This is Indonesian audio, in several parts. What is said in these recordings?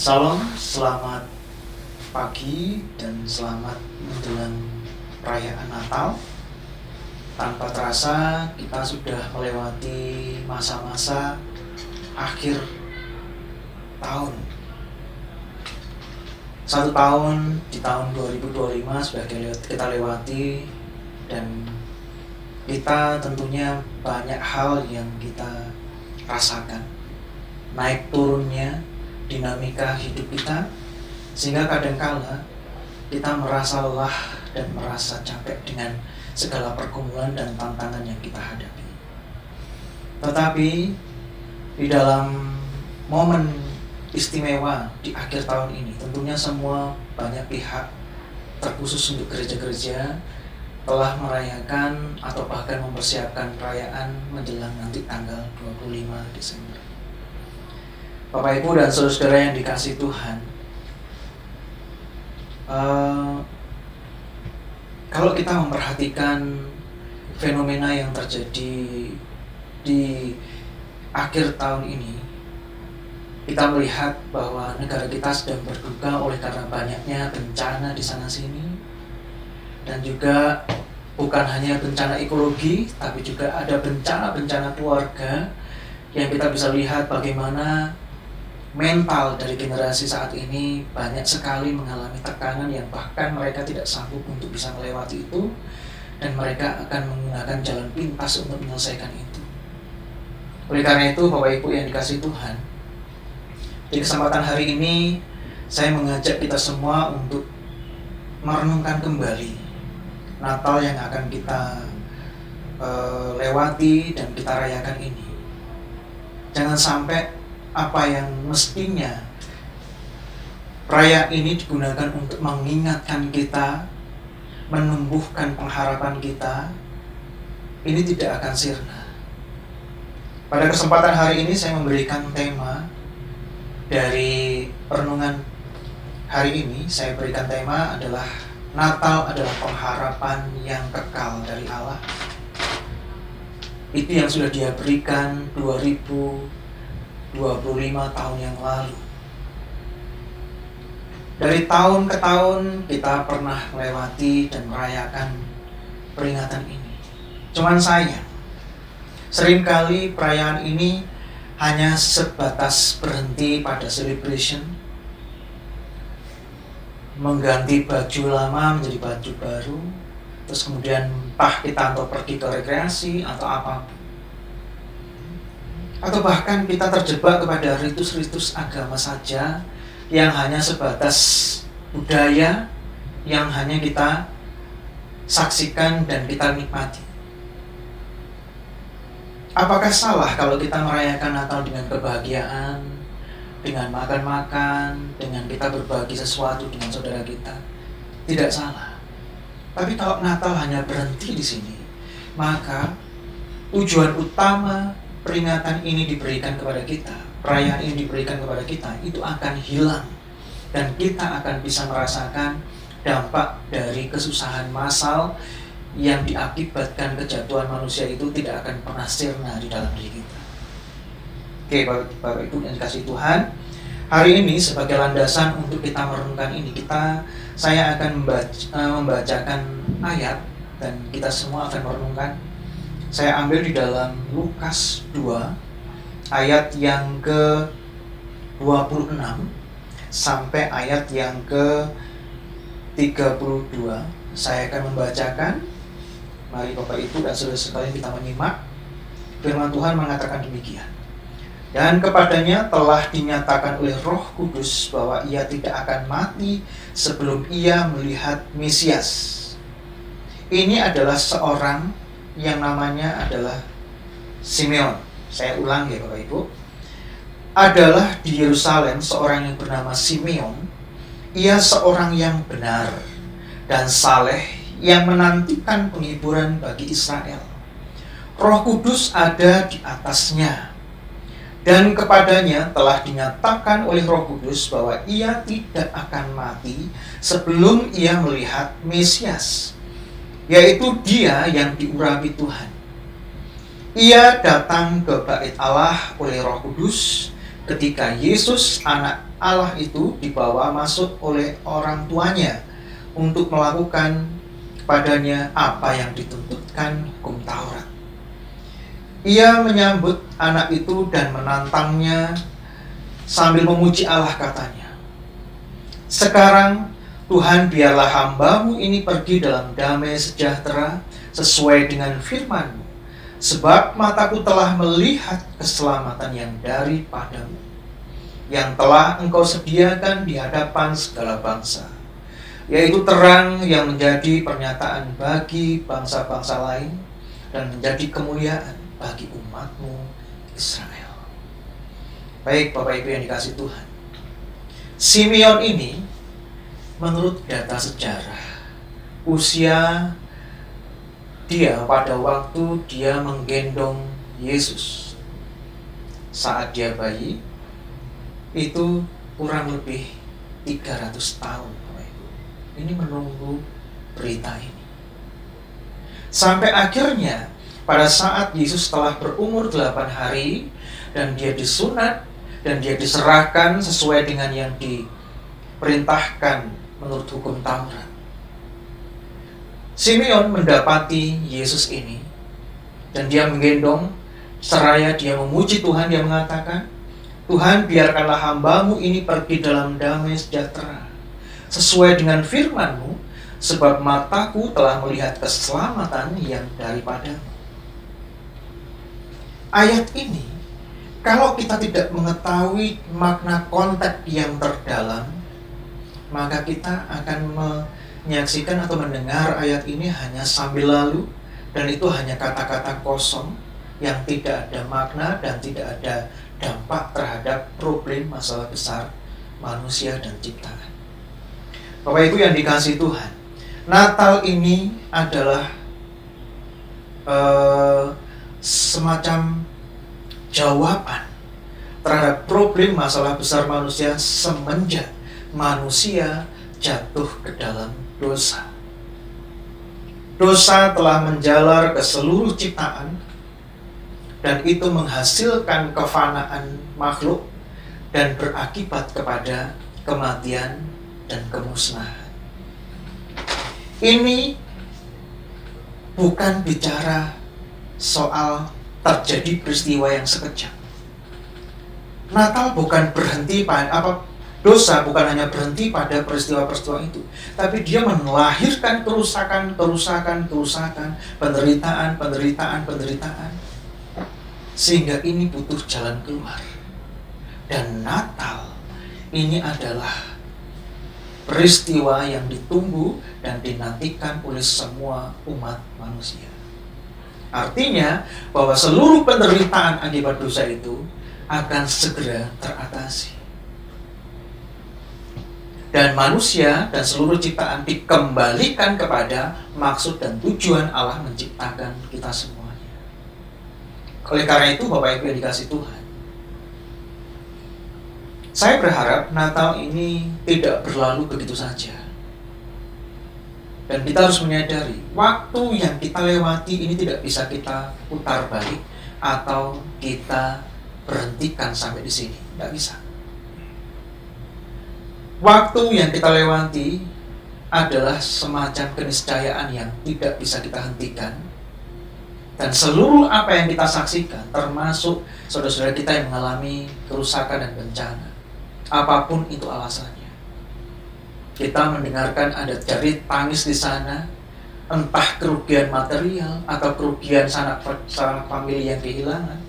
Salam, selamat pagi dan selamat menjelang perayaan Natal. Tanpa terasa kita sudah melewati masa-masa akhir tahun. 1 tahun di tahun 2025 sudah kita lewati, dan kita tentunya banyak hal yang kita rasakan. Naik turunnya dinamika hidup kita, sehingga kadangkala kita merasa lelah dan merasa capek dengan segala pergumulan dan tantangan yang kita hadapi. Tetapi di dalam momen istimewa di akhir tahun ini, tentunya semua banyak pihak, terkhusus untuk gereja-gereja, telah merayakan atau bahkan mempersiapkan perayaan menjelang nanti tanggal 25 Desember. Bapak Ibu dan saudara-saudara yang dikasihi Tuhan, kalau kita memperhatikan fenomena yang terjadi di akhir tahun ini, kita melihat bahwa negara kita sedang berduka oleh karena banyaknya bencana di sana sini, dan juga bukan hanya bencana ekologi, tapi juga ada bencana-bencana keluarga yang kita bisa lihat bagaimana mental dari generasi saat ini banyak sekali mengalami tekanan yang bahkan mereka tidak sanggup untuk bisa melewati itu, dan mereka akan menggunakan jalan pintas untuk menyelesaikan itu. Oleh karena itu, Bapak Ibu yang dikasihi Tuhan, di kesempatan hari ini saya mengajak kita semua untuk merenungkan kembali Natal yang akan kita lewati dan kita rayakan ini. Jangan sampai apa yang mestinya perayaan ini digunakan untuk mengingatkan kita, menumbuhkan pengharapan kita, ini tidak akan sirna. Pada kesempatan hari ini saya memberikan tema dari renungan hari ini. Saya berikan tema adalah Natal adalah pengharapan yang kekal dari Allah. Itu yang sudah Dia berikan 2025 tahun yang lalu. Dari tahun ke tahun kita pernah melewati dan merayakan peringatan ini. Cuman sayang, seringkali perayaan ini hanya sebatas berhenti pada celebration, mengganti baju lama menjadi baju baru, terus kemudian entah kita atau pergi ke rekreasi atau apapun. Atau bahkan kita terjebak kepada ritus-ritus agama saja yang hanya sebatas budaya yang hanya kita saksikan dan kita nikmati. Apakah salah kalau kita merayakan Natal dengan kebahagiaan, dengan makan-makan, dengan kita berbagi sesuatu dengan saudara kita? Tidak salah. Tapi kalau Natal hanya berhenti di sini, maka tujuan utama peringatan ini diberikan kepada kita, perayaan ini diberikan kepada kita, itu akan hilang, dan kita akan bisa merasakan dampak dari kesusahan massal yang diakibatkan kejatuhan manusia itu tidak akan pernah sirna di dalam diri kita. Oke, Bapak Ibu yang dikasihi Tuhan, hari ini sebagai landasan untuk kita merenungkan ini, saya akan membacakan ayat dan kita semua akan merenungkan. Saya ambil di dalam Lukas 2 ayat yang ke-26 sampai ayat yang ke-32. Saya akan membacakan. Mari Bapak Ibu dan saudara sekalian kita menyimak. Firman Tuhan mengatakan demikian. Dan kepadanya telah dinyatakan oleh Roh Kudus bahwa ia tidak akan mati sebelum ia melihat Mesias. Ini adalah seorang yang namanya adalah Simeon. Saya ulang ya Bapak Ibu. Adalah di Yerusalem seorang yang bernama Simeon. Ia seorang yang benar dan saleh yang menantikan penghiburan bagi Israel. Roh Kudus ada di atasnya, dan kepadanya telah dinyatakan oleh Roh Kudus bahwa ia tidak akan mati sebelum ia melihat Mesias, yaitu Dia yang diurapi Tuhan. Ia datang ke Bait Allah oleh Roh Kudus ketika Yesus anak Allah itu dibawa masuk oleh orang tuanya untuk melakukan padanya apa yang dituntutkan hukum Taurat. Ia menyambut anak itu dan menantangnya sambil memuji Allah, katanya, "Sekarang Tuhan, biarlah hamba-Mu ini pergi dalam damai sejahtera sesuai dengan firman-Mu, sebab mataku telah melihat keselamatan yang daripada-Mu, yang telah Engkau sediakan di hadapan segala bangsa, yaitu terang yang menjadi pernyataan bagi bangsa-bangsa lain dan menjadi kemuliaan bagi umat-Mu Israel." Baik Bapak Ibu yang dikasihi Tuhan, Simeon ini menurut data sejarah, usia dia pada waktu dia menggendong Yesus saat dia bayi itu kurang lebih 300 tahun. Bapak Ibu, ini menunggu berita ini. Sampai akhirnya pada saat Yesus telah berumur 8 hari dan dia disunat dan dia diserahkan sesuai dengan yang diperintahkan menurut hukum Taurat, Simeon mendapati Yesus ini dan dia menggendong, seraya dia memuji Tuhan. Dia mengatakan, "Tuhan, biarkanlah hamba-Mu ini pergi dalam damai sejahtera sesuai dengan firman-Mu, sebab mataku telah melihat keselamatan yang daripada-Mu." Ayat ini, kalau kita tidak mengetahui makna konteks yang terdalam, maka kita akan menyaksikan atau mendengar ayat ini hanya sambil lalu, dan itu hanya kata-kata kosong yang tidak ada makna dan tidak ada dampak terhadap problem masalah besar manusia dan ciptaan. Bapak Ibu yang dikasihi Tuhan, Natal ini adalah semacam jawaban terhadap problem masalah besar manusia semenjak manusia jatuh ke dalam dosa. Dosa telah menjalar ke seluruh ciptaan dan itu menghasilkan kefanaan makhluk dan berakibat kepada kematian dan kemusnahan. Ini bukan bicara soal terjadi peristiwa yang sekejap. Natal bukan berhenti pada dosa bukan hanya berhenti pada peristiwa-peristiwa itu, tapi dia melahirkan kerusakan, penderitaan, sehingga ini butuh jalan keluar. Dan Natal ini adalah peristiwa yang ditunggu dan dinantikan oleh semua umat manusia. Artinya bahwa seluruh penderitaan akibat dosa itu akan segera teratasi. Dan manusia dan seluruh ciptaan dikembalikan kepada maksud dan tujuan Allah menciptakan kita semuanya. Oleh karena itu Bapak Ibu yang dikasihi Tuhan, saya berharap Natal ini tidak berlalu begitu saja. Dan kita harus menyadari, waktu yang kita lewati ini tidak bisa kita putar balik atau kita berhentikan sampai di sini. Tidak bisa. Waktu yang kita lewati adalah semacam keniscayaan yang tidak bisa kita hentikan. Dan seluruh apa yang kita saksikan, termasuk saudara-saudara kita yang mengalami kerusakan dan bencana, apapun itu alasannya. Kita mendengarkan ada jerit tangis di sana, entah kerugian material atau kerugian sanak famili yang kehilangan,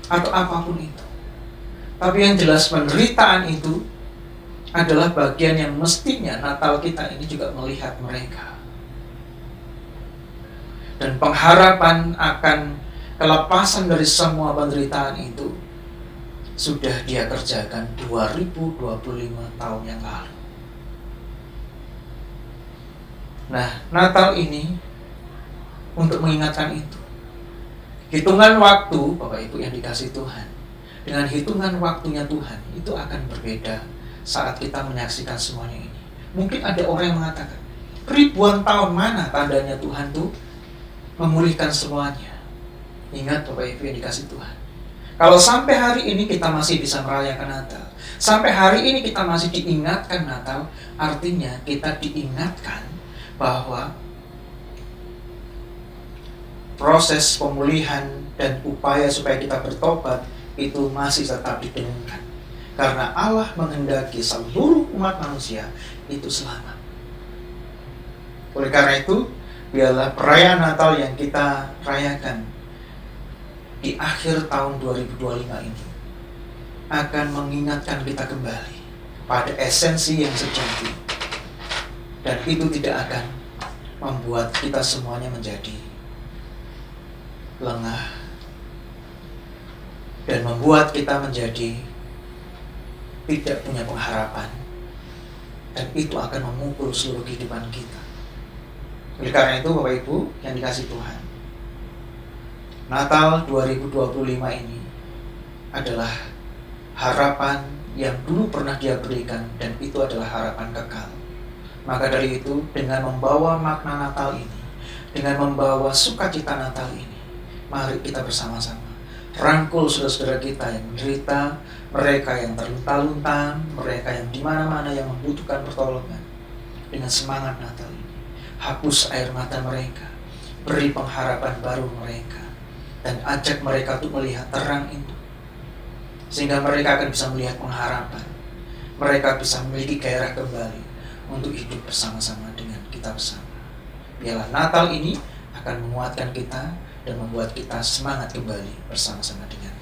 atau apapun itu. Tapi yang jelas penderitaan itu adalah bagian yang mestinya Natal kita ini juga melihat mereka. Dan pengharapan akan kelepasan dari semua penderitaan itu sudah dia kerjakan 2025 tahun yang lalu. Nah, Natal ini untuk mengingatkan itu. Hitungan waktu, Bapak Ibu yang dikasihi Tuhan, dengan hitungan waktunya Tuhan itu akan berbeda saat kita menyaksikan semuanya ini. Mungkin ada orang yang mengatakan, ribuan tahun mana tandanya Tuhan tuh memulihkan semuanya. Ingat Bapak Ibu yang dikasihi Tuhan, Kalau sampai hari ini kita masih bisa merayakan Natal, sampai hari ini kita masih diingatkan Natal, artinya kita diingatkan bahwa proses pemulihan dan upaya supaya kita bertobat itu masih tetap didengungkan. Karena Allah menghendaki seluruh umat manusia itu selamat. Oleh karena itu, biarlah perayaan Natal yang kita rayakan di akhir tahun 2025 ini akan mengingatkan kita kembali pada esensi yang sejati, dan itu tidak akan membuat kita semuanya menjadi lengah dan membuat kita menjadi tidak punya pengharapan, dan itu akan memukul seluruh kehidupan kita. Oleh karena itu, Bapak Ibu yang dikasihi Tuhan, Natal 2025 ini adalah harapan yang dulu pernah Dia berikan, dan itu adalah harapan kekal. Maka dari itu, dengan membawa makna Natal ini, dengan membawa sukacita Natal ini, mari kita bersama-sama rangkul saudara-saudara kita yang menderita, mereka yang terlunta-lunta, mereka yang di mana-mana yang membutuhkan pertolongan. Dengan semangat Natal ini, hapus air mata mereka, beri pengharapan baru mereka, dan ajak mereka untuk melihat terang itu, sehingga mereka akan bisa melihat pengharapan. Mereka bisa memiliki gairah kembali untuk hidup bersama-sama dengan kita bersama. Biarlah Natal ini akan menguatkan kita dan membuat kita semangat kembali bersama-sama dengan